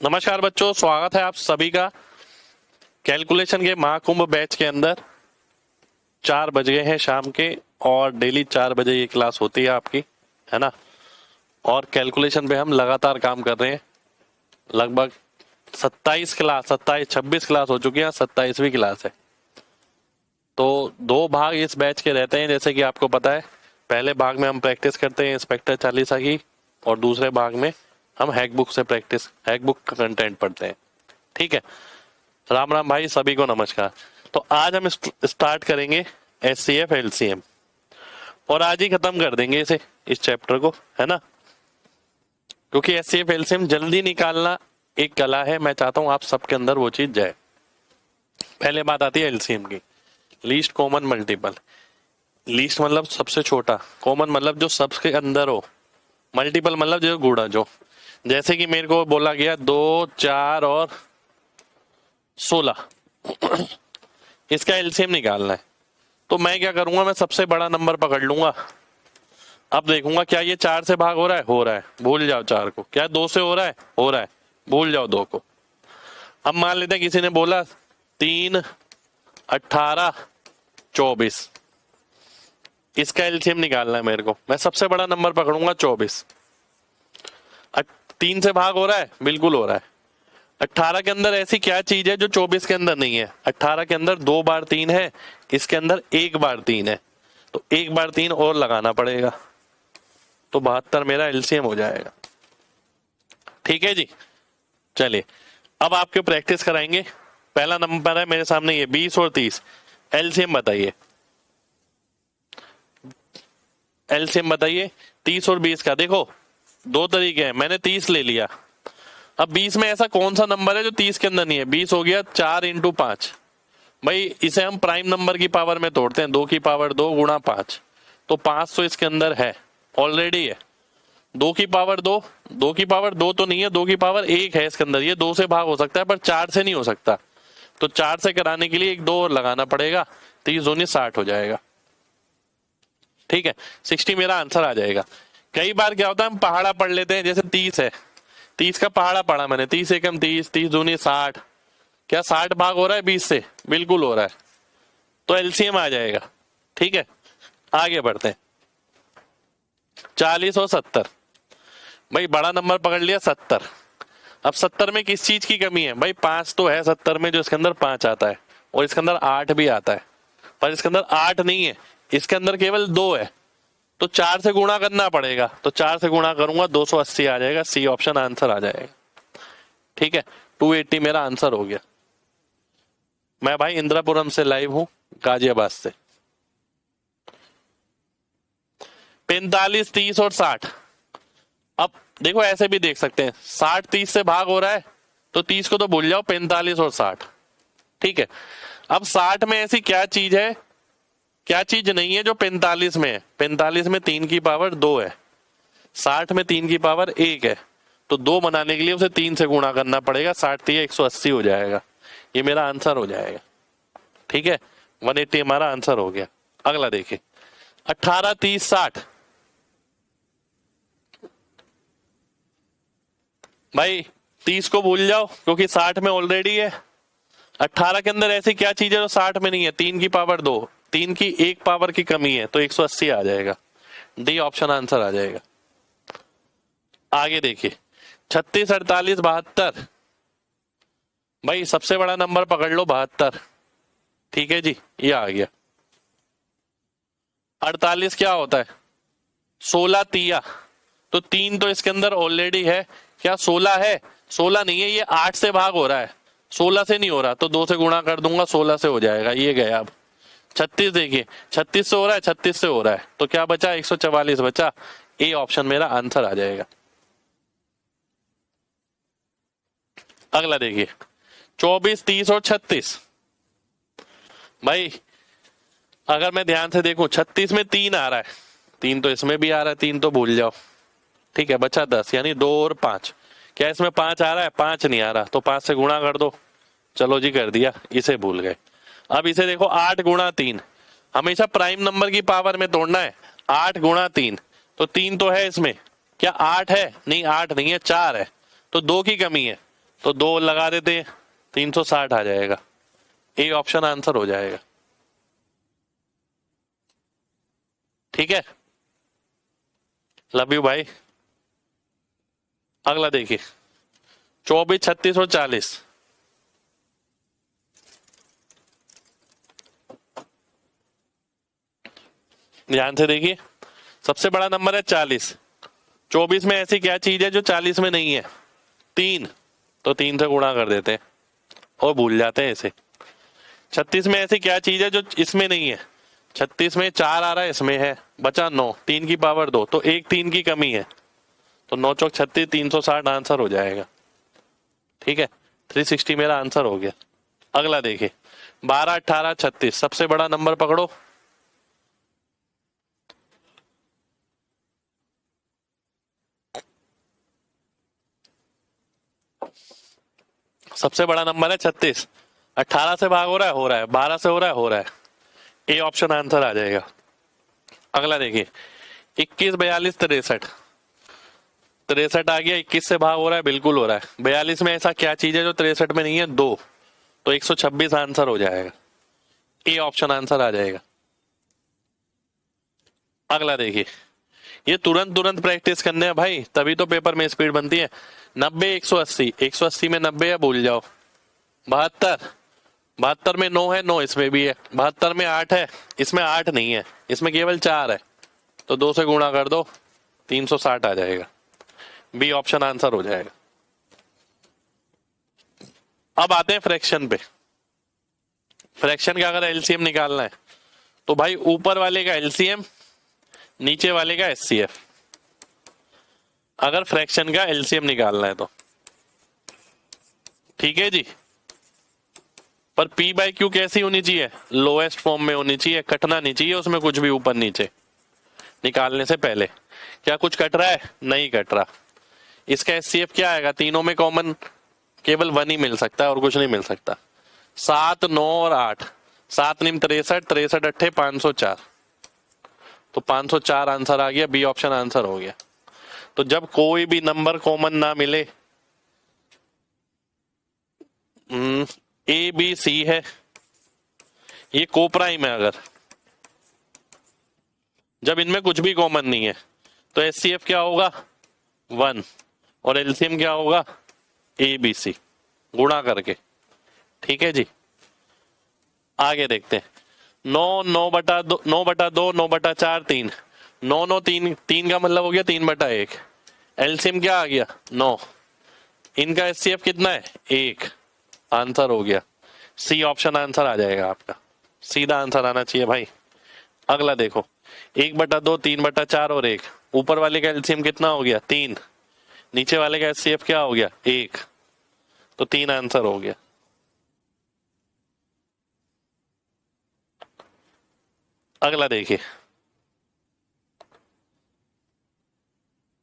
नमस्कार बच्चों, स्वागत है आप सभी का कैलकुलेशन के महाकुंभ बैच के अंदर। 4 बज गए हैं शाम के और डेली 4 बजे ये क्लास होती है आपकी, है ना। और कैलकुलेशन पे हम लगातार काम कर रहे हैं। लगभग 26 क्लास हो चुकी है, 27वीं क्लास है। तो 2 भाग इस बैच के रहते हैं, जैसे कि आपको पता है। पहले भाग में हम प्रैक्टिस करते हैं इंस्पेक्टर चालीसा की, और दूसरे भाग में हम हैक बुक का कंटेंट पढ़ते हैं। ठीक है, राम राम भाई, सभी को नमस्कार। तो आज हम स्टार्ट करेंगे SCF LCM, और आज ही खत्म कर देंगे इस चैप्टर को, है ना। क्योंकि SCF LCM जल्दी निकालना एक कला है, मैं चाहता हूं आप सबके अंदर वो चीज जाए। पहले बात आती है LCM की, लीस्ट कॉमन मल्टीपल। लीस्ट मतलब सबसे छोटा, कॉमन मतलब जो सबके अंदर हो, मल्टीपल मतलब जो गुणा जो। जैसे कि मेरे को बोला गया 2, 4 और 16, इसका एलसीएम निकालना है। तो मैं क्या करूंगा, मैं सबसे बड़ा नंबर पकड़ लूंगा। अब देखूंगा क्या ये 4 से भाग हो रहा है, भूल जाओ 4 को। क्या 2 से हो रहा है, भूल जाओ 2 को। अब मान लेते हैं किसी ने बोला 3, 18, 24, इसका एलसीएम निकालना है मेरे को। मैं सबसे बड़ा नंबर पकड़ूंगा 24। 3 से भाग हो रहा है, बिल्कुल हो रहा है। 18 के अंदर ऐसी क्या चीज है जो 24 के अंदर नहीं है। 18 के अंदर 2 बार 3 है, इसके अंदर 1 बार 3 है, तो 1 बार 3 और लगाना पड़ेगा, तो 72 मेरा एलसीएम हो जाएगा। ठीक है जी, चलिए अब आपके प्रैक्टिस कराएंगे। पहला नंबर है मेरे सामने ये 20 और 30, एलसीएम बताइए। 30 और 20 का देखो 2 तरीके हैं, मैंने 30 ले लिया। अब 20 में ऐसा कौन सा नंबर है जो 30 के अंदर नहीं है। 20 हो गया 4 × 5, भाई इसे हम प्राइम नंबर की पावर में तोड़ते हैं, 2 की पावर 2 गुणा 5, तो 5 तो इसके अंदर है, ऑलरेडी है। 2 की पावर 2, 2 की पावर 2 तो नहीं है, 2 की पावर 1 है इसके अंदर। ये 2 से भाग हो सकता है पर 4 से नहीं हो सकता, तो 4 से कराने के लिए एक 2 और लगाना पड़ेगा, 30 दूनी 60 हो जाएगा। ठीक है, 60 मेरा आंसर आ जाएगा। कई बार क्या होता है हम पहाड़ा पढ़ लेते हैं, जैसे 30 है, 30 का पहाड़ा पढ़ा मैंने, 30 एकम 30, 30 दूनी 60। क्या 60 भाग हो रहा है 20 से, बिल्कुल हो रहा है, तो एलसीएम आ जाएगा। ठीक है, आगे बढ़ते हैं। 40 और 70, भाई बड़ा नंबर पकड़ लिया 70। अब 70 में किस चीज की कमी है, भाई 5 तो है 70 में, जो इसके अंदर 5 आता है, और इसके अंदर 8 भी आता है, पर इसके अंदर 8 नहीं है, इसके अंदर केवल 2 है, तो 4 से गुणा करना पड़ेगा। तो 4 से गुणा करूंगा 280 आ जाएगा, सी ऑप्शन आंसर आ जाएगा। ठीक है, 280 मेरा आंसर हो गया। मैं भाई इंदिरापुरम से लाइव हूं, गाजियाबाद से। 45, 30 और 60, अब देखो ऐसे भी देख सकते हैं, 60 30 से भाग हो रहा है, तो 30 को तो भूल जाओ, 45 और 60। ठीक है, अब 60 में ऐसी क्या चीज है, क्या चीज नहीं है जो 45 में है। 45 में 3 की पावर 2 है, 60 में 3 की पावर 1 है, तो 2 बनाने के लिए उसे 3 से गुणा करना पड़ेगा, 60 3 180 हो जाएगा, ये मेरा आंसर हो जाएगा। ठीक है, 180 हमारा आंसर हो गया। अगला देखिए 18, 30, 60, भाई 30 को भूल जाओ क्योंकि 60 में ऑलरेडी है। 18 के अंदर ऐसी क्या चीज है जो 60 में नहीं है, 3 की पावर 2, 3 की 1 पावर की कमी है, तो 180 आ जाएगा, डी ऑप्शन आंसर आ जाएगा। आगे देखिए 36, 48, 72, भाई सबसे बड़ा नंबर पकड़ लो 72। ठीक है जी, ये आ गया। 48 क्या होता है, 16 तिया, तो 3 तो इसके अंदर ऑलरेडी है। क्या 16 है, 16 नहीं है, ये 8 से भाग हो रहा है, 16 से नहीं हो रहा, तो 2 से गुणा कर दूंगा, 16 से हो जाएगा, ये गया। अब 36 देखिए, 36 से हो रहा है, 36 से हो रहा है, तो क्या बचा, 144 बचा, ए ऑप्शन मेरा आंसर आ जाएगा। अगला देखिए 24, 30 और 36, भाई अगर मैं ध्यान से देखूं 36 में 3 आ रहा है, 3 तो इसमें भी आ रहा है, 3 तो भूल जाओ। ठीक है, बचा 10, यानी 2 और 5। क्या इसमें 5 आ रहा है, 5 नहीं आ रहा, तो 5 से गुणा कर दो। चलो जी कर दिया, इसे भूल गए। अब इसे देखो 8 गुणा 3, हमेशा प्राइम नंबर की पावर में तोड़ना है। 8 गुणा 3, तो 3 तो है इसमें, क्या 8 है, नहीं 8 नहीं है, 4 है, तो 2 की कमी है, तो 2 लगा देते हैं, 360 आ जाएगा। ए ऑप्शन आंसर हो जाएगा। ठीक है, लव यू भाई। अगला देखिए 24, 36 और 40। ध्यान से देखिए, सबसे बड़ा नंबर है 40। 24 में ऐसी क्या चीज है जो 40 में नहीं है? 3, तो 3 से गुणा कर देते हैं और भूल जाते हैं इसे। 36 में ऐसी क्या चीज है जो इसमें नहीं है? 36 में 4 आ रहा है, इसमें है, बचा 9, 3 की पावर 2, तो एक 3 की कमी है, तो 9 चौक 36, 360 आंसर हो जाएगा। ठीक है, 360 मेरा आंसर हो गया। अगला देखिए 12, 18, 36, सबसे बड़ा नंबर पकड़ो। सबसे बड़ा नंबर है 36। 18 से भाग हो रहा है, 12 से हो रहा है, ए ऑप्शन आंसर आ जाएगा। अगला देखिए 21, 42, 63। 63 आ गया, 21 से भाग हो रहा है, बिल्कुल हो रहा है। 42 में ऐसा क्या चीज है जो 63 में नहीं है? 2, तो 126 आंसर हो जाएगा। ए ऑप्शन आंसर आ जाएगा। अगला देखिए, ये तुरंत तुरंत प्रैक्टिस करने हैं भाई, तभी तो पेपर में स्पीड बनती है। 90, 180। 180 में 90 है, भूल जाओ। 72, 72 में 9 है, 9 इसमें भी है। 72 में 8 है, इसमें 8 नहीं है, इसमें केवल 4 है, तो 2 से गुणा कर दो, 360 आ जाएगा। बी ऑप्शन आंसर हो जाएगा। अब आते हैं फ्रैक्शन पे। फ्रैक्शन का अगर एलसीएम निकालना है तो भाई ऊपर वाले का एलसीएम, नीचे वाले का एचसीएफ। अगर फ्रैक्शन का एलसीएम निकालना है तो ठीक है जी। पर पी बाई क्यू कैसी होनी चाहिए? लोएस्ट फॉर्म में होनी चाहिए, कटना नहीं चाहिए उसमें कुछ भी ऊपर नीचे निकालने से पहले। क्या कुछ कट रहा है? नहीं कट रहा। इसका एचसीएफ क्या आएगा? तीनों में कॉमन केवल 1 ही मिल सकता है और कुछ नहीं मिल सकता। 7, 9 और 8, 7 निम 63, 63 अट्ठे 504, तो 504 आंसर आ गया। बी ऑप्शन आंसर हो गया। तो जब कोई भी नंबर कॉमन ना मिले, ए बी सी है, ये कोप्राइम है, अगर जब इनमें कुछ भी कॉमन नहीं है तो एचसीएफ क्या होगा? 1, और एलसीएम क्या होगा? ए बी सी गुणा करके। ठीक है जी, आगे देखते हैं। 9, 9/2, 9/2, 9/4, 3, 9, 9, 3 का मतलब हो गया 3/1। एलसीएम क्या आ गया? 9। इनका एचसीएफ कितना है? 1। आंसर हो गया। सी ऑप्शन आंसर आ जाएगा आपका, सीधा आंसर आना चाहिए भाई। अगला देखो 1/2, 3/4 और 1। ऊपर वाले का एलसीएम कितना हो गया? 3। नीचे वाले का एचसीएफ क्या हो गया? 1, तो 3 आंसर हो गया। अगला देखिए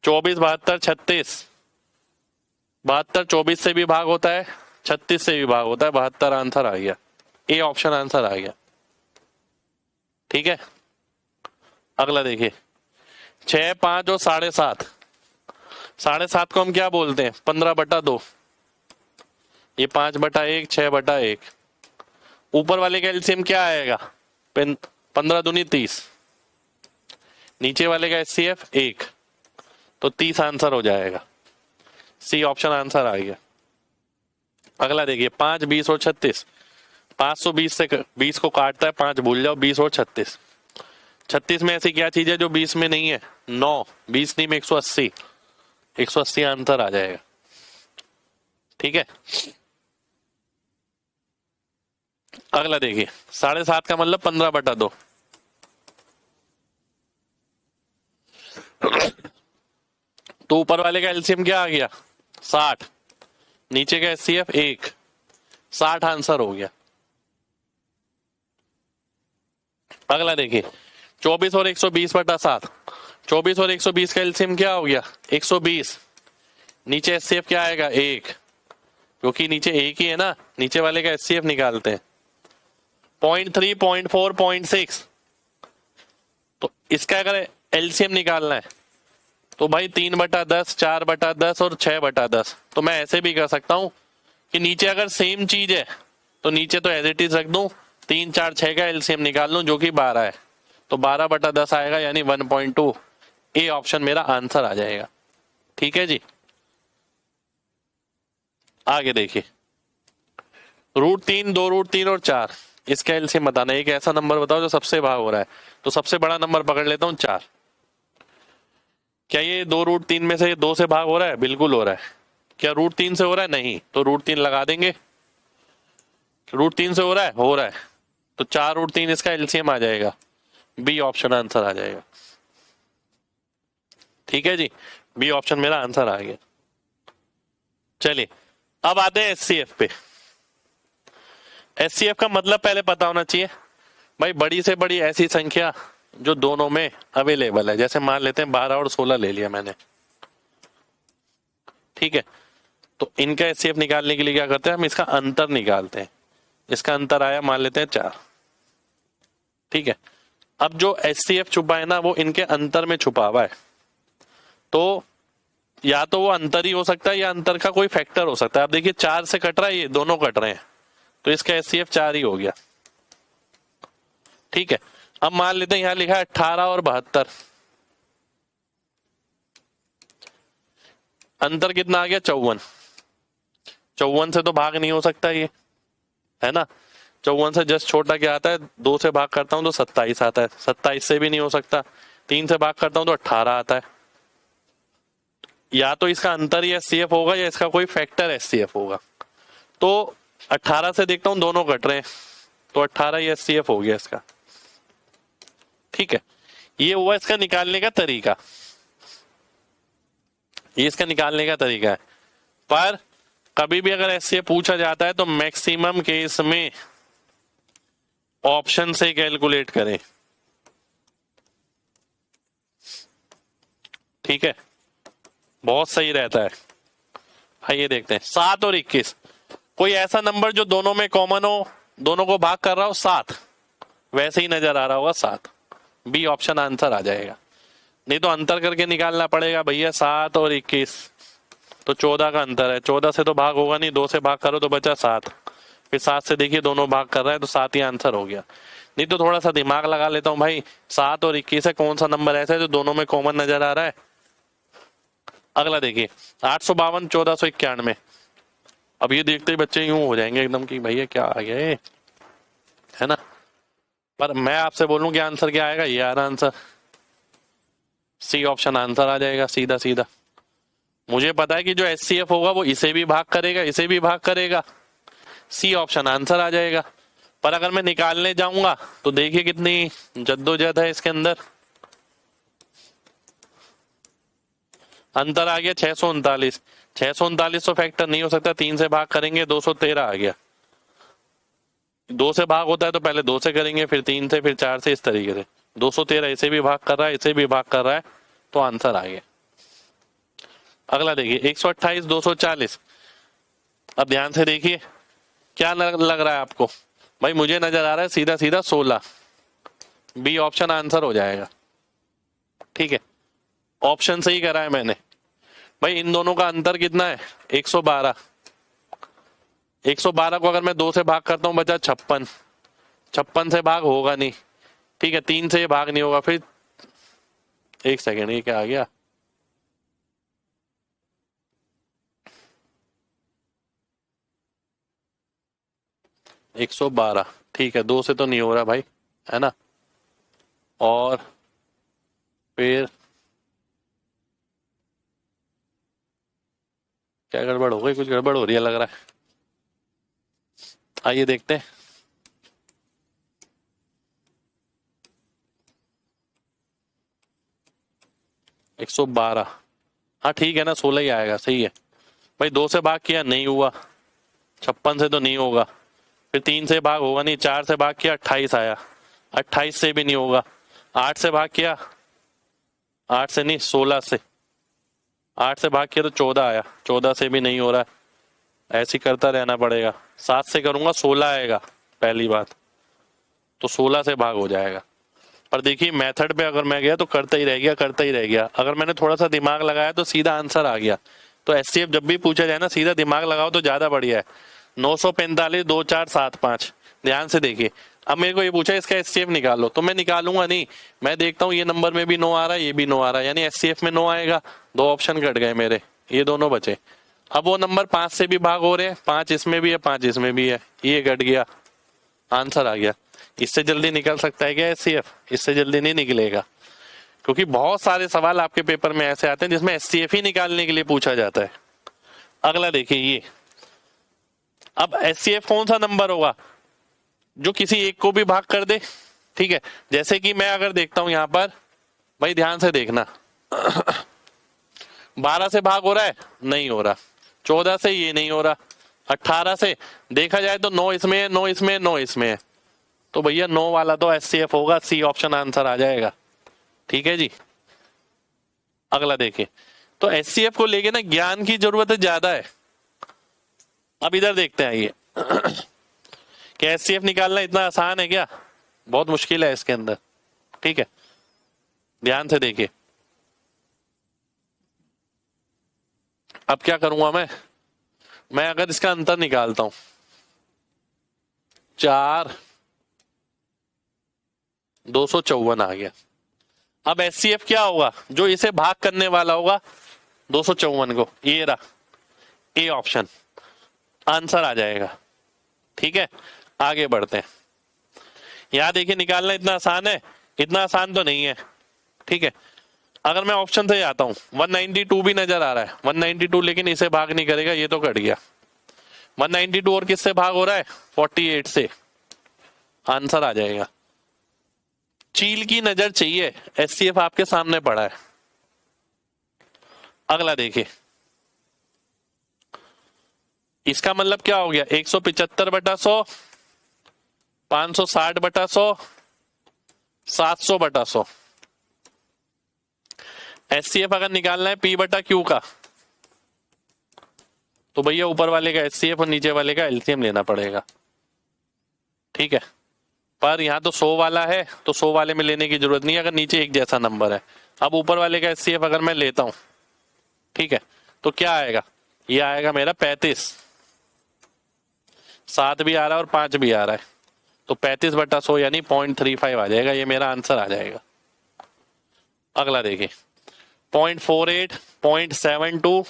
24, 72, 36। 72 24 से भी भाग होता है, 36 से भी भाग होता है। 72 आंसर आ गया। ए ऑप्शन आंसर आ गया। ठीक है, अगला देखिए 6, 5 और 7.5। 7.5 को हम क्या बोलते हैं? 15/2। ये 5/1, 6/1। ऊपर वाले का एलसीएम क्या आएगा? 15 दूनी 30। नीचे वाले का एचसीएफ 1, तो 30 आंसर हो जाएगा। सी ऑप्शन आंसर आ गया। अगला देखिए 5, 20 और 36। 520 से 20 को काटता है, 5 भूल जाओ, 20 और 36। 36 में ऐसी क्या चीज है जो 20 में नहीं है? 9, 20 नहीं में 180। 180 आंसर आ जाएगा। ठीक है, अगला देखिए 7.5 का मतलब 15/2। तो ऊपर वाले का एलसीएम क्या आ गया? 60। नीचे का एचसीएफ 1, 60 आंसर हो गया। अगला देखिए 24 और 120/7। 24 और 120 का एलसीएम क्या हो गया? 120। नीचे एचसीएफ क्या आएगा? 1, क्योंकि नीचे एक ही है ना, नीचे वाले का एचसीएफ निकालते हैं। 0.3, 0.4, 0.6। तो इसका अगर एलसीएम निकालना है तो भाई 3/10, 4/10 और 6/10। तो मैं ऐसे भी कर सकता हूं, कि नीचे अगर सेम चीज है तो नीचे तो एज इट इज रख दूं, 3 4 6 का एलसीएम निकाल लूं जो कि 12 है, तो 12/10 आएगा यानी 1.2। ए ऑप्शन मेरा आंसर आ जाएगा। ठीक है जी, आगे देखिए √3, 2√3 और 4, इसका एलसीएम बताना है। एक ऐसा नंबर बताओ जो सबसे भाग हो रहा है, तो सबसे बड़ा नंबर पकड़ लेता हूं 4। क्या ये 2√3 में से 2 से भाग हो रहा है? बिल्कुल हो रहा है। क्या √3 से हो रहा है? नहीं, तो √3 लगा देंगे। √3 से हो रहा है? हो रहा है, तो 4√3 इसका एलसीएम आ जाएगा। बी ऑप्शन आंसर आ जाएगा। ठीक है जी, बी ऑप्शन मेरा आंसर आ गया। चलिए अब आते हैं एचसीएफ पे। एचसीएफ का मतलब पहले पता होना चाहिए भाई, बड़ी से बड़ी ऐसी संख्या जो दोनों में अवेलेबल है। जैसे मान लेते हैं 12 और 16 ले लिया मैंने, ठीक है, तो इनका एचसीएफ निकालने के लिए क्या करते हैं हम, इसका अंतर निकालते हैं। इसका अंतर आया मान लेते हैं 4, ठीक है। अब जो एचसीएफ छुपा है ना वो इनके अंतर में छुपा हुआ है, तो या तो वो अंतर ही हो सकता है या अंतर का कोई फैक्टर हो सकता है। अब देखिए 4 से कट रहा है, ये दोनों कट रहे हैं, तो इसका एचसीएफ 4 ही हो गया। ठीक है, अब मान लेते हैं यहां लिखा है 18 और 72, अंतर कितना आ गया 54। 54 से तो भाग नहीं हो सकता ये, है ना। 54 से जस्ट छोटा क्या आता है, 2 से भाग करता हूं तो 27 आता है। 27 से भी नहीं हो सकता, 3 से भाग करता हूं तो 18 आता है। या तो इसका अंतर ही एचसीएफ होगा या इसका कोई फैक्टर एचसीएफ होगा। तो 18 से देखता हूं दोनों कट रहे हैं, तो 18 ही एचसीएफ हो गया इसका। ठीक है, ये हुआ इसका निकालने का तरीका, ये इसका निकालने का तरीका है। पर कभी भी अगर एचसीएफ पूछा जाता है तो मैक्सिमम केस में ऑप्शन से कैलकुलेट करें। ठीक है, बहुत सही रहता है। आइए देखते हैं 7 और 21, कोई ऐसा नंबर जो दोनों में कॉमन हो, दोनों को भाग कर रहा हो 7, वैसे ही नजर आ रहा होगा 7। बी ऑप्शन आंसर आ जाएगा। नहीं तो अंतर करके निकालना पड़ेगा भैया, 7 और 21 तो 14 का अंतर है, 14 से तो भाग होगा नहीं, 2 से भाग करो तो बचा 7, फिर 7 से देखिए दोनों भाग कर रहा है तो 7 ही आंसर हो गया। नहीं तो थोड़ा सा दिमाग लगा लेता हूं भाई, 7 और 21 है, कौन सा नंबर ऐसा है जो दोनों में कॉमन नजर आ रहा है। अगला देखिए 852, 1491। अब ये देखते ही बच्चे यूं हो जाएंगे एकदम कि भैया क्या आ गया ये, है ना। पर मैं आपसे बोलूं कि आंसर क्या आएगा, ये आ रहा आंसर, सी ऑप्शन आंसर आ जाएगा सीधा सीधा। मुझे पता है कि जो एचसीएफ होगा वो इसे भी भाग करेगा, इसे भी भाग करेगा, सी ऑप्शन आंसर आ जाएगा। पर अगर मैं निकालने जाऊंगा तो देखिए कितनी जद्दोजहद है इसके अंदर। अंतर आ गया 639, 639 तो फैक्टर नहीं हो सकता, 3 से भाग करेंगे 213 आ गया। 2 से भाग होता है तो पहले 2 से करेंगे, फिर 3 से, फिर 4 से, इस तरीके से। 213 इसे भी भाग कर रहा है, इसे भी भाग कर रहा है, तो आंसर आ गया। अगला देखिए 128, 240। अब ध्यान से देखिए क्या लग रहा है आपको भाई, मुझे नजर आ रहा है सीधा सीधा 16। बी ऑप्शन आंसर हो जाएगा। ठीक है, ऑप्शन सही करा है मैंने भाई। इन दोनों का अंतर कितना है 112। 112 को अगर मैं 2 से भाग करता हूं बचा 56, 56 से भाग होगा नहीं, ठीक है, 3 से ये भाग नहीं होगा। फिर एक सेकेंड, ये क्या आ गया, एक 112, ठीक है, 2 से तो नहीं हो रहा भाई, है ना। और फिर क्या गड़बड़ हो गई, कुछ गड़बड़ हो रही है लग रहा है। आइए देखते हैं, एक 112, हाँ ठीक है ना, 16 ही आएगा, सही है भाई। 2 से भाग किया नहीं हुआ, 56 से तो नहीं होगा, फिर 3 से भाग होगा नहीं, 4 से भाग किया 28 आया, 28 से भी नहीं होगा। 8 से भाग किया, 8 से नहीं 16 से, 8 से भाग किया तो 14 आया, 14 से भी नहीं हो रहा है, ऐसे करता रहना पड़ेगा। 7 से करूंगा 16 आएगा पहली बात, तो 16 से भाग हो जाएगा। पर देखिए मेथड पे अगर मैं गया तो करता ही रह गया, करता ही रह गया। अगर मैंने थोड़ा सा दिमाग लगाया तो सीधा आंसर आ गया। तो एचसीएफ जब भी पूछा जाए ना सीधा दिमाग लगाओ तो ज्यादा बढ़िया है। 945 2475, ध्यान से देखिए। अब मेरे को ये पूछा इसका एचसीएफ निकालो, तो मैं निकालूंगा नहीं, मैं देखता हूँ ये नंबर में भी 9 आ रहा है, ये भी 9 आ रहा है, यानी एचसीएफ में 9 आएगा। 2 ऑप्शन कट गए मेरे, ये दोनों बचे। अब वो नंबर 5 से भी भाग हो रहे हैं, 5 इसमें भी है 5 इसमें भी है, ये कट गया, आंसर आ गया। इससे जल्दी निकल सकता है क्या एचसीएफ? इससे जल्दी नहीं निकलेगा, क्योंकि बहुत सारे सवाल आपके पेपर में ऐसे आते हैं जिसमें एचसीएफ ही निकालने के लिए पूछा जाता है। अगला देखिए ये, अब एचसीएफ कौन सा नंबर होगा जो किसी एक को भी भाग कर दे, ठीक है। जैसे कि मैं अगर देखता हूं यहां पर, भाई ध्यान से देखना, 12 से भाग हो रहा है, नहीं हो रहा। 14 से ये नहीं हो रहा। 18 से देखा जाए तो 9 इसमें है, 9 इसमें है, 9 इसमें है, तो भैया 9 वाला तो एचसीएफ होगा, सी ऑप्शन आंसर आ जाएगा। ठीक है जी। अगला देखिए, तो एचसीएफ को लेके ना ज्ञान की जरूरत ज्यादा है। अब इधर देखते हैं ये कि एचसीएफ निकालना इतना आसान है क्या? बहुत मुश्किल है इसके अंदर, ठीक है। ध्यान से देखिए, अब क्या करूंगा मैं अगर इसका अंतर निकालता हूं, 4 254 आ गया। अब एचसीएफ क्या होगा जो इसे भाग करने वाला होगा 254 को, ये रहा, ए ऑप्शन आंसर आ जाएगा। ठीक है, आगे बढ़ते हैं। यहां देखिए निकालना इतना आसान है, इतना आसान तो नहीं है, ठीक है। अगर मैं ऑप्शन से जाता हूं, 192 भी नजर आ रहा है, 192, लेकिन इसे भाग नहीं करेगा, ये तो कट गया। 192 और किससे भाग हो रहा है? 48 से, आंसर आ जाएगा। चील की नजर चाहिए, एचसीएफ आपके सामने पड़ा है। अगला देखिए, इसका मतलब क्या हो गया? 175/100, 560/100, 700/100। एचसीएफ अगर निकालना है P/Q का, तो भैया ऊपर वाले का एचसीएफ और नीचे वाले का एलसीएम लेना पड़ेगा, ठीक है। पर यहाँ तो 100 वाला है, तो 100 वाले में लेने की जरूरत नहीं है अगर नीचे एक जैसा नंबर है। अब ऊपर वाले का एचसीएफ अगर मैं लेता हूं, ठीक है, तो क्या आएगा? ये आएगा मेरा 35, 7 भी आ रहा है और 5 भी आ रहा है, तो 35/100 यानी 0.35 आ जाएगा, ये मेरा आंसर आ जाएगा। अगला देखिए, 0.48, 0.72,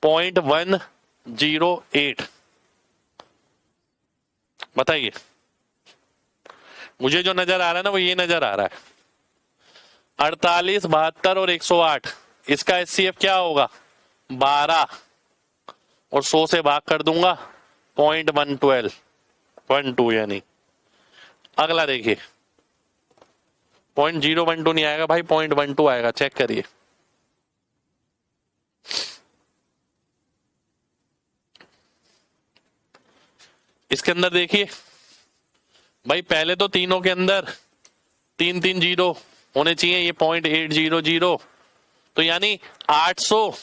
0.108, बताइए। मुझे जो नजर आ रहा है ना वो ये नजर आ रहा है, 48, 72 और 108, इसका एचसीएफ क्या होगा? 12, और 100 से भाग कर दूंगा 0.112, 12 यानी। अगला देखिए, 0.012 नहीं आएगा भाई, 0.12 आएगा, चेक करिए। इसके अंदर देखिए भाई, पहले तो तीनों के अंदर 3 जीरो होने चाहिए, ये 0.800, तो यानी 800,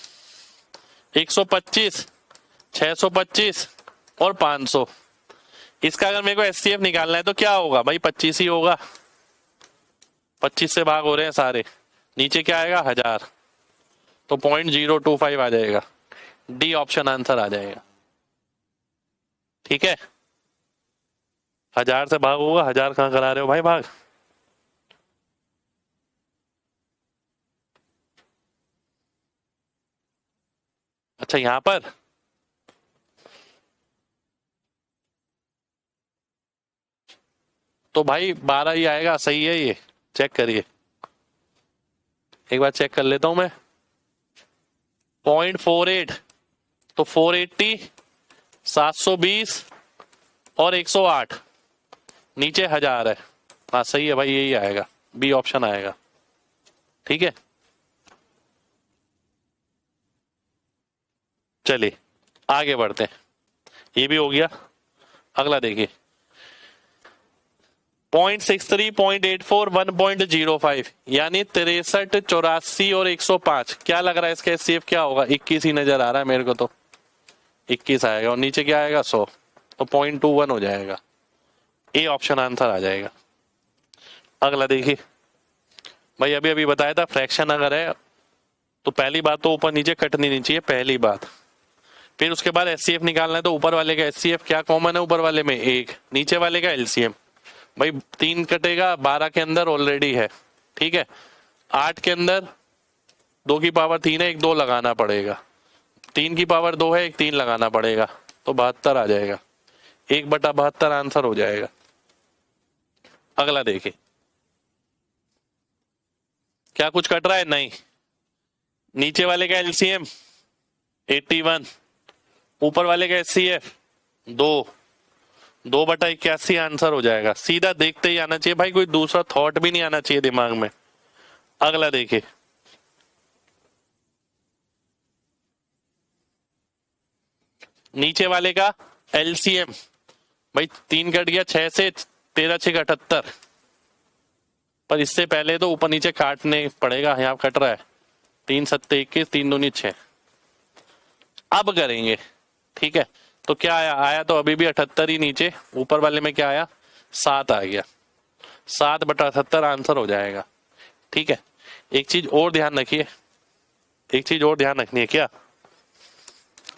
125, 625 और 500। इसका अगर मेरे को एचसीएफ निकालना है तो क्या होगा भाई? 25 ही होगा, 25 से भाग हो रहे हैं सारे, नीचे क्या आएगा? 1000, तो 0.025 आ जाएगा, डी ऑप्शन आंसर आ जाएगा। ठीक है, 1000 से भाग होगा, 1000 कहां करा रहे हो भाई भाग? अच्छा यहां पर तो भाई 12 ही आएगा, सही है ये, चेक करिए, एक बार चेक कर लेता हूं मैं। 0.48, तो 480, 720 और 108, नीचे 1000 है, हाँ सही है भाई, यही आएगा, बी ऑप्शन आएगा। ठीक है, चलिए आगे बढ़ते हैं, ये भी हो गया। अगला देखिए, 0.63, 0.84, 1.05, यानी 63, 84 और 105। क्या लग रहा है इसका एचसीएफ क्या होगा? 21 ही नजर आ रहा है मेरे को, तो 21 आएगा, और नीचे क्या आएगा? 100, तो 0.21 हो जाएगा, ए ऑप्शन आंसर आ जाएगा। अगला देखिए भाई, अभी अभी बताया था फ्रैक्शन अगर है तो पहली बात तो ऊपर नीचे कटनी नहीं चाहिए, पहली बात। फिर उसके बाद एचसीएफ निकालना है, तो ऊपर वाले का एचसीएफ क्या कॉमन है ऊपर वाले में 1, नीचे वाले का एलसीएम। भाई 3 कटेगा, 12 के अंदर ऑलरेडी है, ठीक है। 8 के अंदर 2 की पावर 3 है, एक 2 लगाना पड़ेगा। 3 की पावर 2 है, एक 3 लगाना पड़ेगा, तो 72 आ जाएगा। 1/72 आंसर हो जाएगा। अगला देखिए, क्या कुछ कट रहा है? नहीं। नीचे वाले का एलसीएम 81, ऊपर वाले का एचसीएफ 2/81 आंसर हो जाएगा। सीधा देखते ही आना चाहिए भाई, कोई दूसरा थॉट भी नहीं आना चाहिए दिमाग में। अगला देखिए, नीचे वाले का एलसीएम, भाई 3 कट गया 6 से, 13 6 78, पर इससे पहले तो ऊपर नीचे काटने पड़ेगा, यहाँ कट रहा है 3 7 21, 3 दूनी 6। अब करेंगे, ठीक है। तो क्या आया तो अभी भी 78 ही नीचे, ऊपर वाले में क्या आया 7 आ गया, 7/78 आंसर हो जाएगा, ठीक है। एक चीज और ध्यान रखिए, एक चीज और ध्यान रखनी है, क्या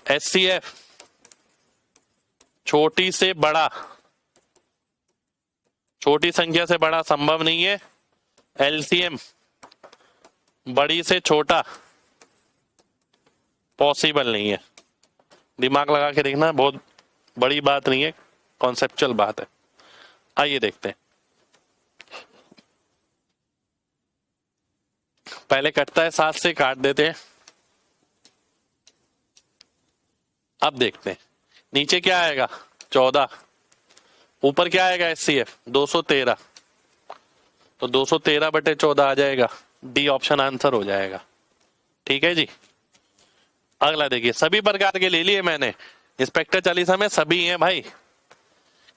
एचसीएफ छोटी से बड़ा, छोटी संख्या से बड़ा संभव नहीं है, एलसीएम बड़ी से छोटा पॉसिबल नहीं है। दिमाग लगा के देखना, बहुत बड़ी बात नहीं है, कॉन्सेप्चुअल बात है। आइए देखते हैं, पहले कटता है 7 से, काट देते हैं। अब देखते हैं नीचे क्या आएगा 14, ऊपर क्या आएगा एचसीएफ 213, तो 213/14 आ जाएगा। डी ऑप्शन आंसर हो जाएगा, ठीक है जी। अगला देखिए, सभी प्रकार के ले लिए मैंने, इंस्पेक्टर चालीसा में सभी हैं भाई।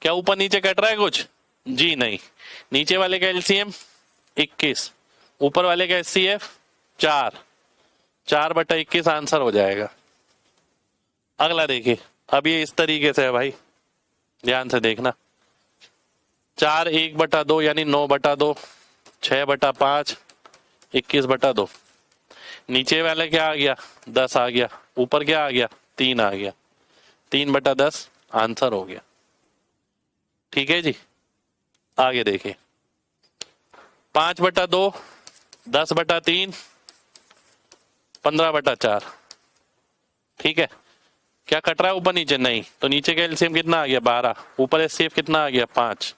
क्या ऊपर नीचे कट रहा है कुछ? जी नहीं। नीचे वाले का एलसीएम 21, ऊपर वाले का एचसीएफ 4, 4/21 आंसर हो जाएगा। अगला देखिए, अब ये इस तरीके से है भाई, ध्यान से देखना। 4 1/2 यानी 9/2, 6/5, 21/2। नीचे वाले क्या आ गया 10 आ गया, ऊपर क्या आ गया 3 आ गया, 3/10 आंसर हो गया, ठीक है जी। आगे देखिए, 5/2, 10/3, 15/4, ठीक है। क्या कट रहा है ऊपर नीचे? नहीं। तो नीचे का एलसीएम कितना आ गया 12, ऊपर एचसीएफ कितना आ गया 5,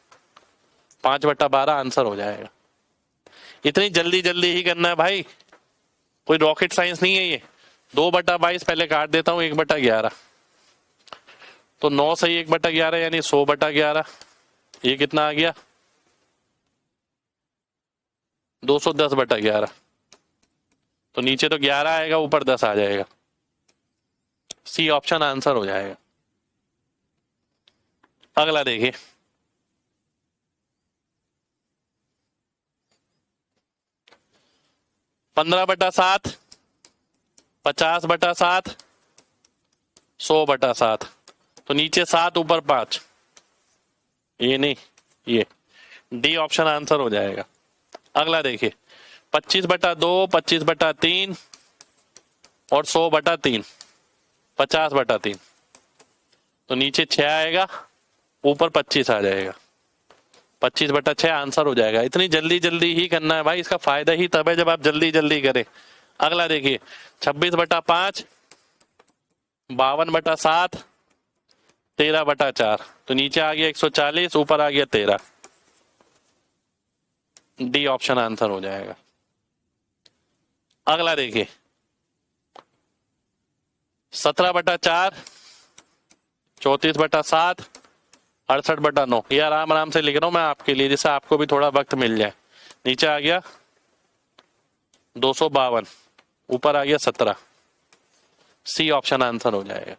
5/12 आंसर हो जाएगा। इतनी जल्दी जल्दी ही करना है भाई, कोई रॉकेट साइंस नहीं है ये। 2/22 पहले काट देता हूं, 1/11, तो 9 सही 1/11 यानी 100/11, ये कितना आ गया 210/11, तो नीचे तो 11 आएगा, ऊपर 10 आ जाएगा। सी ऑप्शन आंसर हो जाएगा। अगला देखिए, 15/7, 50/7, 100/7, तो नीचे 7 ऊपर 5, ये नहीं, ये डी ऑप्शन आंसर हो जाएगा। अगला देखिए, 25/2, 25/3 और 100/3, 50/3, तो नीचे 6 आएगा, ऊपर 25 आ जाएगा, 25/6 आंसर हो जाएगा। इतनी जल्दी जल्दी ही करना है भाई, इसका फायदा ही तब है जब आप जल्दी जल्दी करें। अगला देखिए, 26/5, 52/7, 13/4, तो नीचे आ गया 140, ऊपर आ गया 13, डी ऑप्शन आंसर हो जाएगा। अगला देखिए, 17/4, 34/7, 68/9, ये आराम आराम से लिख रहा हूं मैं आपके लिए, जिससे आपको भी थोड़ा वक्त मिल जाए। नीचे आ गया 252, ऊपर आ गया 17, सी ऑप्शन आंसर हो जाएगा,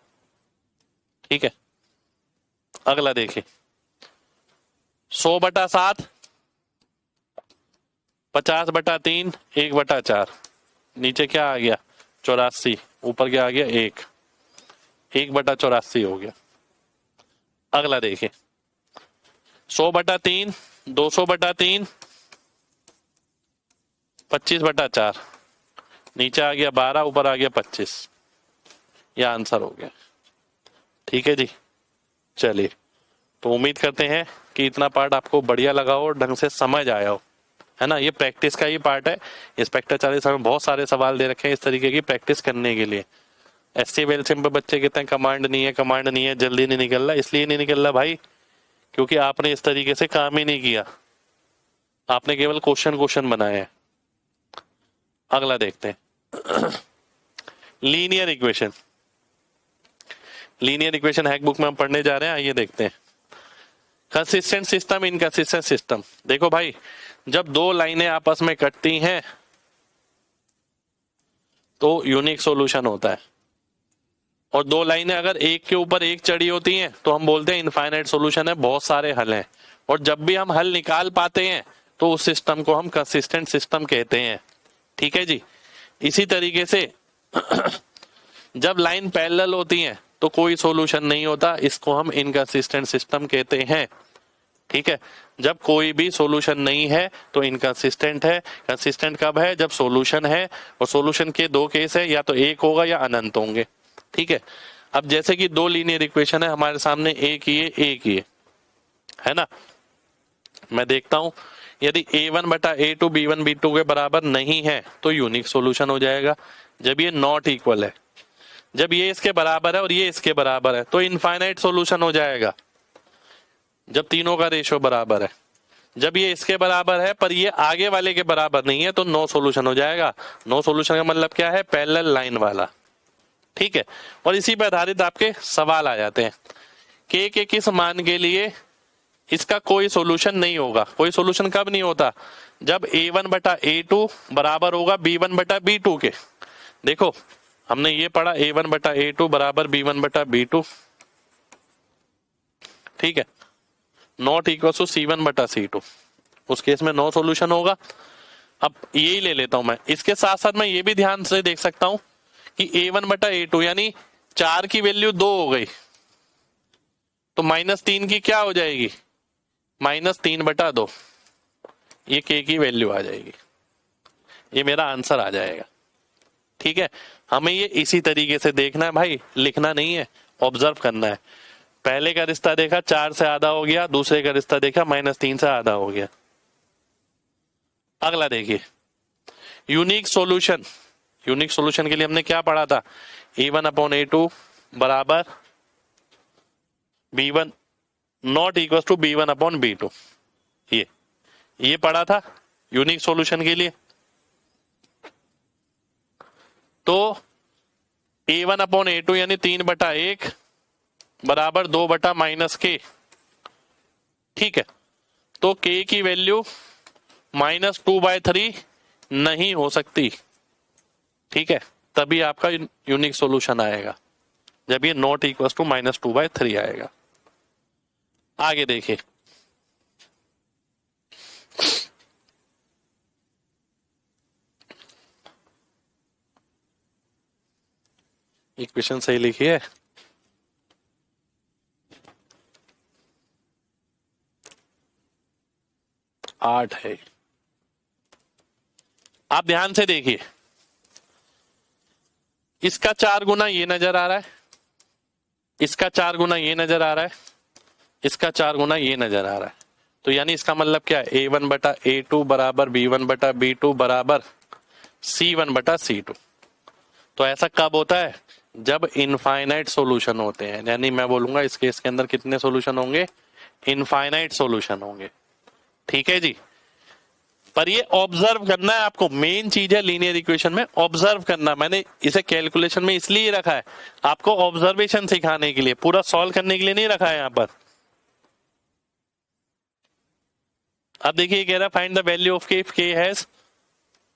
ठीक है। अगला देखिए, 100/7, 50/3, 1/4, नीचे क्या आ गया 84, ऊपर क्या आ गया 1, 1/84 हो गया। अगला देखिए, 100/3, 200/3, 25/4, नीचे आ गया 12, ऊपर आ गया 25, यह आंसर हो गया। ठीक है जी, चलिए, तो उम्मीद करते हैं कि इतना पार्ट आपको बढ़िया लगा हो और ढंग से समझ आया हो, है ना। ये प्रैक्टिस का ही पार्ट है। इंस्पेक्टर 40 में बहुत सारे सवाल दे रखे हैं इस तरीके की प्रैक्टिस करने के लिए। एससी वेलसिम पे बच्चे कहते हैं कमांड नहीं है, जल्दी नहीं निकल रहा। इसलिए नहीं निकल रहा भाई क्योंकि आपने इस तरीके से काम ही नहीं किया, आपने केवल क्वेश्चन बनाए हैं। अगला देखते हैं linear equation. Linear equation hack book में हम पढ़ने जा रहे हैं, आइए देखते हैं। Consistent system, inconsistent system. देखो भाई, जब दो लाइनें आपस में कटती हैं तो यूनिक सॉल्यूशन होता है, और दो लाइनें अगर एक के ऊपर एक चढ़ी होती हैं तो हम बोलते हैं इनफाइनाइट सॉल्यूशन है, बहुत सारे हल हैं। और जब भी हम हल निकाल पाते हैं तो उस सिस्टम को हम कंसिस्टेंट सिस्टम कहते हैं। ठीक है जी। इसी तरीके से जब लाइन पैरेलल होती है तो कोई सॉल्यूशन नहीं होता, इसको हम इनकंसिस्टेंट सिस्टम कहते हैं। ठीक है, जब कोई भी सॉल्यूशन नहीं है तो इनकंसिस्टेंट है। कंसिस्टेंट कब है? जब सॉल्यूशन है, और सॉल्यूशन के दो केस है, या तो एक होगा या अनंत होंगे। ठीक है, अब जैसे कि दो लीनियर इक्वेशन है हमारे सामने, एक ही है ना। मैं देखता हूं, यदि a1 बटा a2 b1 b2 के बराबर नहीं है तो यूनिक सॉल्यूशन हो जाएगा। जब ये नॉट इक्वल है, जब ये इसके बराबर है और ये इसके बराबर है तो इनफाइनाइट सॉल्यूशन हो जाएगा, जब तीनों का रेशियो बराबर है। जब ये इसके बराबर है पर ये आगे वाले के बराबर नहीं है तो नो सॉल्यूशन हो जाएगा। नो सॉल्यूशन का मतलब क्या है? पैरेलल लाइन वाला। ठीक है, और इसी पर आधारित आपके सवाल आ जाते हैं। k के किस मान के लिए इसका कोई सॉल्यूशन नहीं होगा? कोई सॉल्यूशन कब नहीं होता? जब a1 बटा a2 बराबर होगा b1 बटा b2 के। देखो, हमने ये पढ़ा a1 बटा a2 बराबर b1 बटा b2। ठीक है, नॉट इक्वल टू c1 बटा c2, उस केस में नो सॉल्यूशन होगा। अब यही ले लेता हूं मैं। इसके साथ साथ मैं ये भी ध्यान से देख सकता हूं कि a1 बटा a2 यानी 4 की वैल्यू 2 हो गई, तो -3 की क्या हो जाएगी? -3 बटा 2, ये k की वैल्यू आ जाएगी, ये मेरा आंसर आ जाएगा। ठीक है, हमें ये इसी तरीके से देखना है भाई, लिखना नहीं है, ऑब्जर्व करना है। पहले का रिश्ता देखा 4 से आधा हो गया, दूसरे का रिश्ता देखा -3 से आधा हो गया। अगला देखिए, यूनिक सॉल्यूशन। यूनिक सॉल्यूशन के लिए हमने क्या पढ़ा था? a1 अपॉन a2 बराबर b1 not equal to b1 upon b2, ये पढ़ा था यूनिक सॉल्यूशन के लिए। तो a1 अपॉन a2 यानी 3 बटा 1 बराबर 2 बटा -k। ठीक है, तो k की वैल्यू -2/3 नहीं हो सकती। ठीक है, तभी आपका यूनिक सॉल्यूशन आएगा, जब ये नॉट इक्वल टू -2/3 आएगा। आगे देखिए, इक्वेशन सही लिखिए। आठ है। आप ध्यान से देखिए, इसका 4 गुना ये नजर आ रहा है, इसका 4 गुना ये नजर आ रहा है, इसका 4 गुना ये नजर आ रहा है। तो यानी इसका मतलब क्या है? a1 बटा a2 बराबर b1 बटा b2 बराबर c1 बटा c2। तो ऐसा कब होता है? जब इनफाइनाइट सॉल्यूशन होते हैं, यानी मैं बोलूंगा इस केस के अंदर कितने सॉल्यूशन होंगे? इनफाइनाइट सॉल्यूशन होंगे। ठीक है जी, पर ये ऑब्जर्व करना है आपको, मेन चीज है लीनियर इक्वेशन में ऑब्जर्व करना। मैंने इसे कैलकुलेशन में इसलिए रखा है, आपको ऑब्जर्वेशन सिखाने के लिए, पूरा सॉल्व करने के लिए नहीं रखा है यहां पर। अब देखिए, कह रहा find the value of k if k has,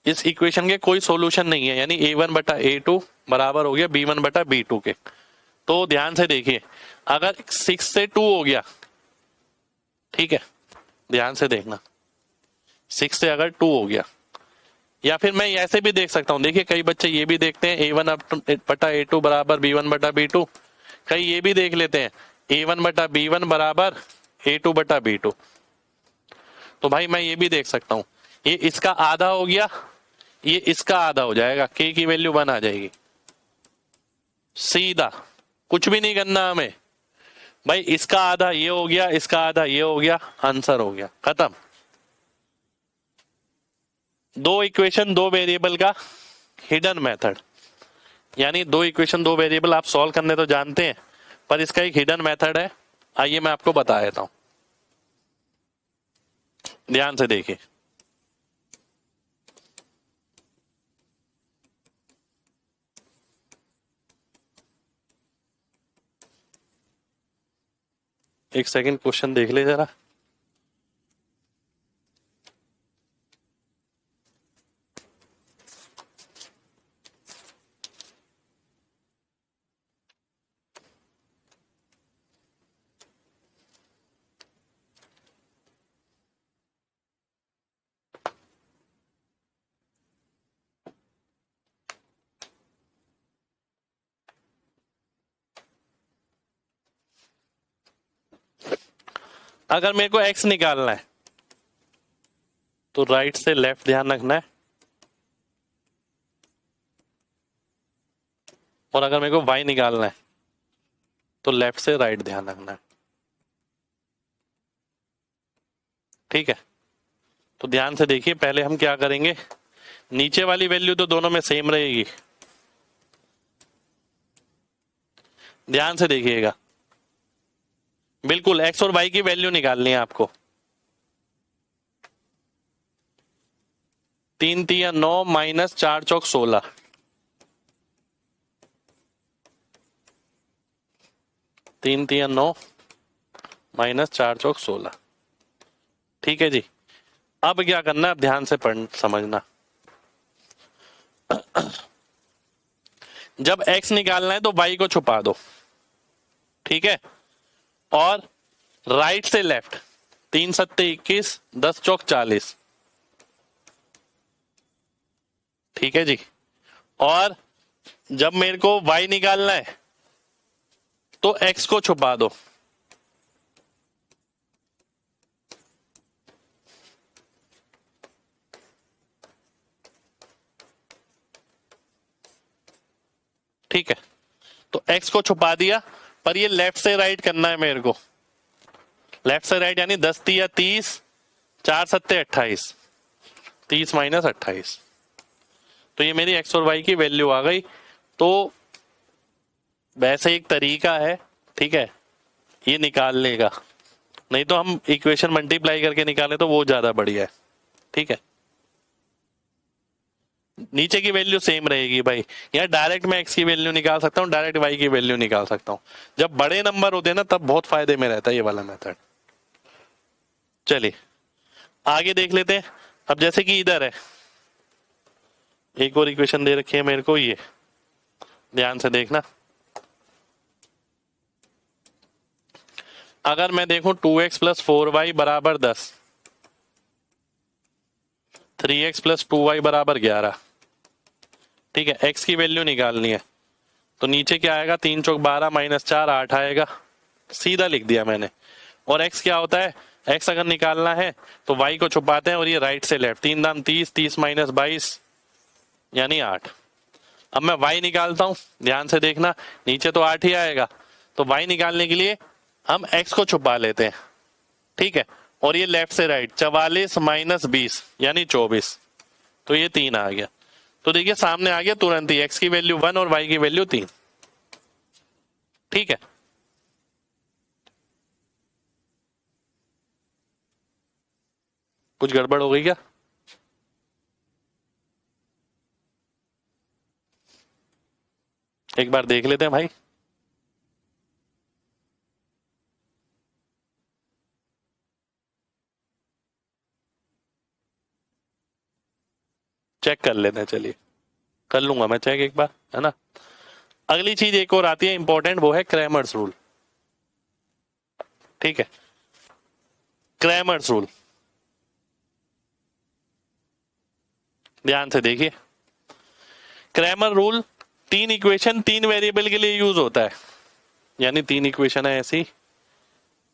इस इक्वेशन के कोई सॉल्यूशन नहीं है, यानी a1 बटा a2 बराबर हो गया b1 बटा b2 के। तो ध्यान से देखिए, अगर 6 से 2 हो गया, ठीक है, ध्यान से देखना, 6 से अगर 2 हो गया, या फिर मैं ऐसे भी देख सकता हूं। देखिए, कई बच्चे ये भी देखते हैं a1 बटा a2 बराबर b1 बटा b2, कई ये भी देख लेते हैं a1 बटा b1 बराबर a2 बटा b2। तो भाई मैं ये भी देख सकता हूं, ये इसका आधा हो गया, ये इसका आधा हो जाएगा, के की वैल्यू 1 आ जाएगी। सीधा, कुछ भी नहीं करना हमें भाई, इसका आधा ये हो गया, इसका आधा ये हो गया, आंसर हो गया, खत्म। दो इक्वेशन दो वेरिएबल का हिडन मेथड, यानी दो इक्वेशन दो वेरिएबल आप सॉल्व करने तो जानते हैं, पर इसका एक हिडन मेथड है। आइए मैं आपको बता देता हूं, ध्यान से देखिए। एक सेकंड, क्वेश्चन देख ले जरा। अगर मेरे को x निकालना है तो राइट से लेफ्ट ध्यान रखना है, और अगर मेरे को y निकालना है तो लेफ्ट से राइट ध्यान रखना है। ठीक है, तो ध्यान से देखिए, पहले हम क्या करेंगे, नीचे वाली वैल्यू तो दोनों में सेम रहेगी, ध्यान से देखिएगा, बिल्कुल x और y की वैल्यू निकालनी है आपको। 3 तिया 9 माइनस 4 चौक 16, 3 तिया 9 माइनस 4 चौक 16। ठीक है जी, अब क्या करना है, अब ध्यान से पढ़ समझना। जब x निकालना है तो y को छुपा दो, ठीक है, और राइट से लेफ्ट, 3 सत्ते 21, 10 चौक 40। ठीक है जी, और जब मेरे को y निकालना है तो x को छुपा दो, ठीक है, तो x को छुपा दिया, पर ये लेफ्ट से राइट करना है मेरे को। लेफ्ट से राइट यानी 10 तिया 30, 4 सत्ते 28, 30 माइनस 28, तो ये मेरी x और y की वैल्यू आ गई। तो वैसे एक तरीका है, ठीक है, ये निकालने का, नहीं तो हम इक्वेशन मल्टीप्लाई करके निकालें तो वो ज्यादा बढ़िया है। ठीक है, नीचे की वैल्यू सेम रहेगी भाई, या डायरेक्ट मैं x की वैल्यू निकाल सकता हूँ, डायरेक्ट y की वैल्यू निकाल सकता हूँ। जब बड़े नंबर होते हैं ना तब बहुत फायदे में रहता है ये वाला मेथड। चलिए आगे देख लेते हैं। अब जैसे कि इधर है, एक और इक्वेशन दे रखी है मेरे को, ये ध्यान से देखना। अगर मैं देखूं 2x प्लस 4y बराबर 10, 3x प्लस 2y बराबर 11, ठीक है, x की वैल्यू निकालनी है, तो नीचे क्या आएगा, 3 चौक 12 माइनस 4 8 आएगा, सीधा लिख दिया मैंने। और x क्या होता है, x अगर निकालना है तो y को छुपाते हैं, और ये राइट से लेफ्ट, 3 दाम 30, 30 माइनस 22 यानी 8। अब मैं y निकालता हूं, ध्यान से देखना, नीचे तो 8 ही आएगा, तो y निकालने के लिए हम x को छुपा लेते हैं, ठीक है, और ये लेफ्ट से राइट, 44 माइनस 20 यानी 24, तो ये 3 आ गया। तो देखिए सामने आ गया तुरंत ही, x की वैल्यू 1 और y की वैल्यू 3। ठीक है, कुछ गड़बड़ हो गई क्या? एक बार देख लेते हैं भाई। चेक कर लेते हैं, चलिए कर लूंगा मैं चेक एक बार, है ना। अगली चीज एक और आती है इंपॉर्टेंट, वो है क्रैमर्स रूल। ठीक है, क्रैमर्स रूल ध्यान से देखिए। क्रैमर रूल 3 इक्वेशन 3 वेरिएबल के लिए यूज होता है, यानी 3 इक्वेशन है ऐसी,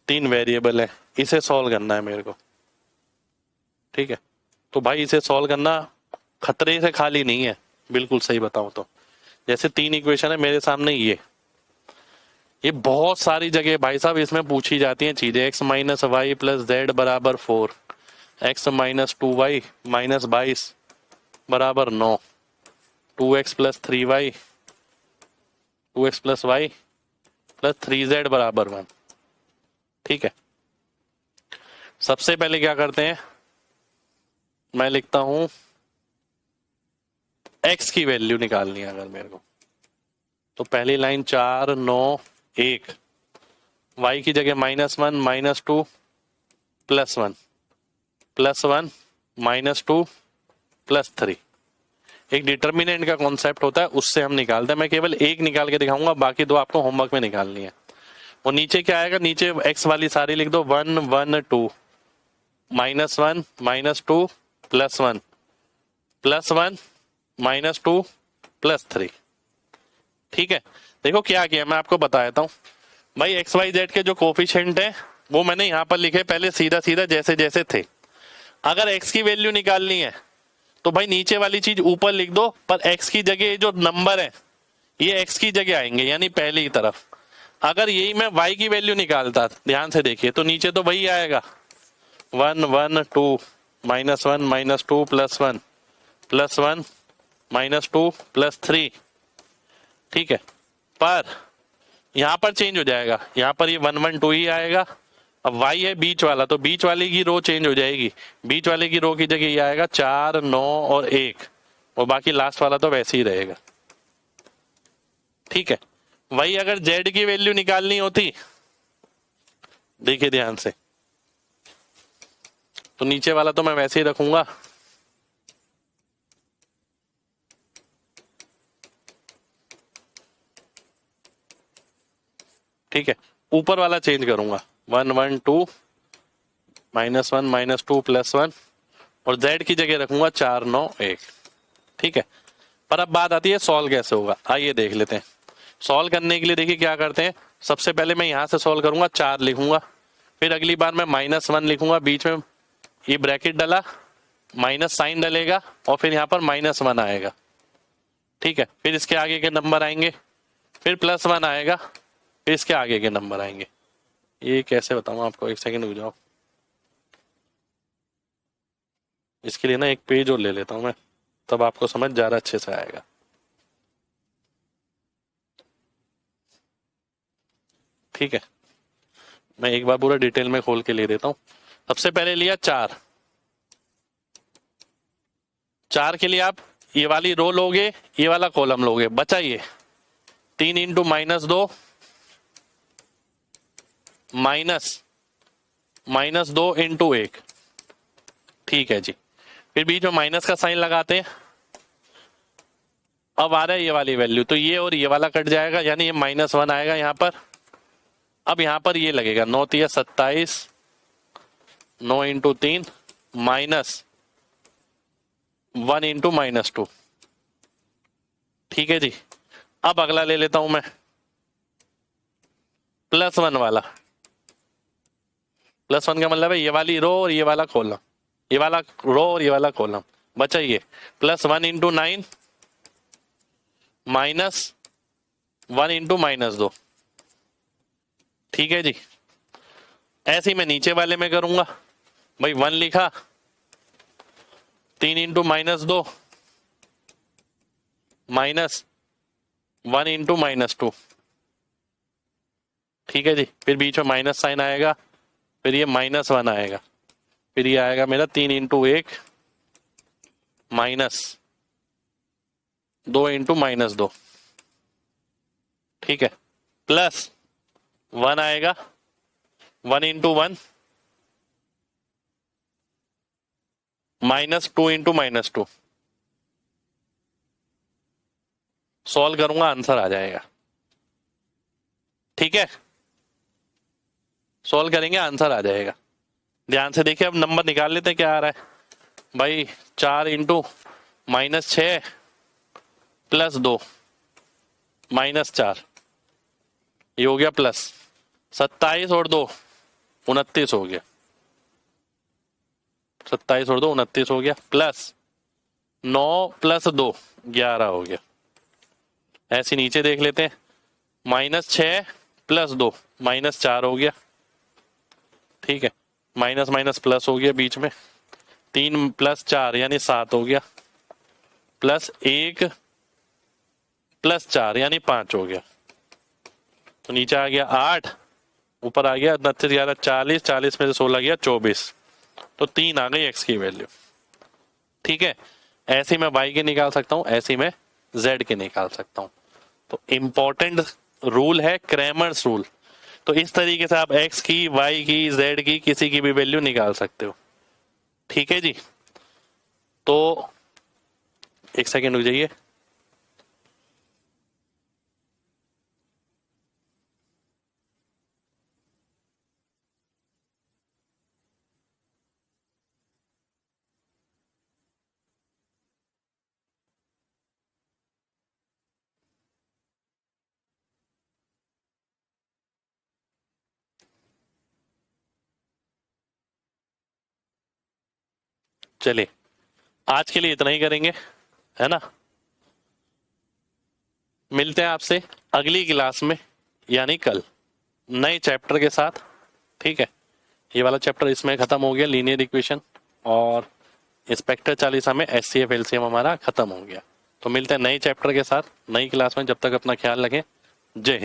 3 वेरिएबल है, इसे सॉल्व करना है मेरे को। ठीक है, तो भाई इसे सॉल्व करना खतरे से खाली नहीं है, बिल्कुल सही बताऊं तो। जैसे 3 इक्वेशन है मेरे सामने, ये बहुत सारी जगह भाई साहब इसमें पूछी जाती हैं चीजें। x minus Y plus Z बराबर 4, x माइनस 2y माइनस 22 बराबर 9, 2x plus 3y 2x plus Y plus 3z बराबर 1। ठीक है, सबसे पहले क्या करते हैं, मैं लिखता हूं x की वैल्यू निकालनी है अगर मेरे को, तो पहली लाइन 4 9 1, y की जगह -1 -2 +1 +1 -2 +3। एक डिटर्मिनेंट का कॉन्सेप्ट होता है, उससे हम निकालते हैं। मैं केवल एक निकाल के दिखाऊंगा, बाकी दो आपको होमवर्क में निकालनी है। और नीचे क्या आएगा, नीचे x वाली सारी लिख दो, 1 1 2 -1 -2 +1 +1 -2 +3। ठीक है, देखो क्या किया मैं आपको बता देता हूं भाई। एक्स वाई जेड के जो कोफिशिएंट है वो मैंने यहां पर लिखे पहले सीधा सीधा जैसे जैसे थे। अगर एक्स की वैल्यू निकालनी है तो भाई नीचे वाली चीज ऊपर लिख दो, पर एक्स की जगह जो नंबर है ये एक्स की जगह आएंगे, यानी पहले ही तरफ। अगर यही मैं वाई की वैल्यू निकालता, ध्यान से देखिए, तो नीचे तो वही आएगा 1 1 2 -1 -2 +1 +1 -2 +3। ठीक है, पर यहां पर चेंज हो जाएगा, यहां पर ये 1 1 2 ही आएगा। अब y है बीच वाला, तो बीच वाले की रो चेंज हो जाएगी, बीच वाले की रो की जगह ये आएगा 4 9 और 1, और बाकी लास्ट वाला तो वैसे ही रहेगा। ठीक है, वही अगर z की वैल्यू निकालनी होती, देखिए ध्यान से, तो नीचे वाला तो मैं वैसे ही रखूंगा, ठीक है, ऊपर वाला चेंज करूंगा 1 1 2 -1 -2 +1, और z की जगह रखूंगा 4 9 1। ठीक है, पर अब बात आती है सॉल्व कैसे होगा, आइए देख लेते हैं। सॉल्व करने के लिए देखिए क्या करते हैं, सबसे पहले मैं यहां से सॉल्व करूंगा, 4 लिखूंगा, फिर अगली बार मैं -1 लिखूंगा, बीच में ये ब्रैकेट डाला, माइनस साइन डलेगा, और फिर यहाँ पर -1 आएगा। ठीक है, फिर इसके आगे के नंबर आएंगे, फिर +1 आएगा, फिर इसके आगे के नंबर आएंगे। ये कैसे बताऊं आपको, एक सेकंड रुक जाओ, इसके लिए ना एक पेज और ले लेता हूं मैं, तब आपको समझ ज्यादा अच्छे से आएगा। ठीक है, मैं एक बार पूरा डिटेल में खोल के ले देता हूं। सबसे पहले लिया 4, 4 के लिए आप ये वाली रो लोगे, ये वाला कॉलम लोगे, बचा ये 3 × -2 -2 × 1। ठीक है जी, फिर बीच में माइनस का साइन लगाते हैं। अब आ रहा है ये वाली वैल्यू, तो ये और ये वाला कट जाएगा, यानी ये -1 आएगा यहाँ पर। अब यहाँ पर ये लगेगा 9 3 27, 9 × 3 -1 × -2। ठीक है जी, अब अगला ले लेता हूं मैं +1 वाला। +1 का मतलब है ये वाली रो और ये वाला कॉलम, ये वाला रो और ये वाला कॉलम, बचा ये +1 × 9 -1 × -2। ठीक है जी, ऐसे ही मैं नीचे वाले में करूंगा भाई, 1 लिखा, 3 × -2 -1 × -2। ठीक है जी, फिर बीच में माइनस साइन आएगा, फिर ये -1 आएगा, फिर ये आएगा मेरा 3 × 1 -2 × -2। ठीक है, +1 आएगा, 1 × 1 -2 × -2। सॉल्व करूंगा, आंसर आ जाएगा। ठीक है, सॉल्व करेंगे, आंसर आ जाएगा। ध्यान से देखिए, अब नंबर निकाल लेते हैं क्या आ रहा है भाई। 4 × -6 +2 -4, ये हो गया प्लस 27 और 2 29 हो गया, 27 और 2 29 हो गया, प्लस 9 + 2 11 हो गया। ऐसे नीचे देख लेते हैं, -6 + 2 -4 हो गया। ठीक है, माइनस माइनस प्लस हो गया बीच में, 3 + 4 यानी 7 हो गया, +1 + 4 यानी 5 हो गया। तो नीचे आ गया 8, ऊपर आ गया 29 11 40, 40 में से 16 गया 24, तो 3 आ गई x की वैल्यू। ठीक है, ऐसे मैं y के निकाल सकता हूं, ऐसे मैं z के निकाल सकता हूं। तो इंपॉर्टेंट रूल है क्रैमर्स रूल। तो इस तरीके से आप x की, y की, z की किसी की भी वैल्यू निकाल सकते हो। ठीक है जी, तो एक सेकेंड रुक जाइए। चलिए, आज के लिए इतना ही करेंगे, है ना। मिलते हैं आपसे अगली क्लास में, यानी कल, नए चैप्टर के साथ। ठीक है, ये वाला चैप्टर इसमें खत्म हो गया, लीनियर इक्वेशन, और इंस्पेक्टर चालीसा में एचसीएफ एलसीएम हमारा खत्म हो गया। तो मिलते हैं नए चैप्टर के साथ नई क्लास में, जब तक अपना ख्याल रखें। जय हिंद।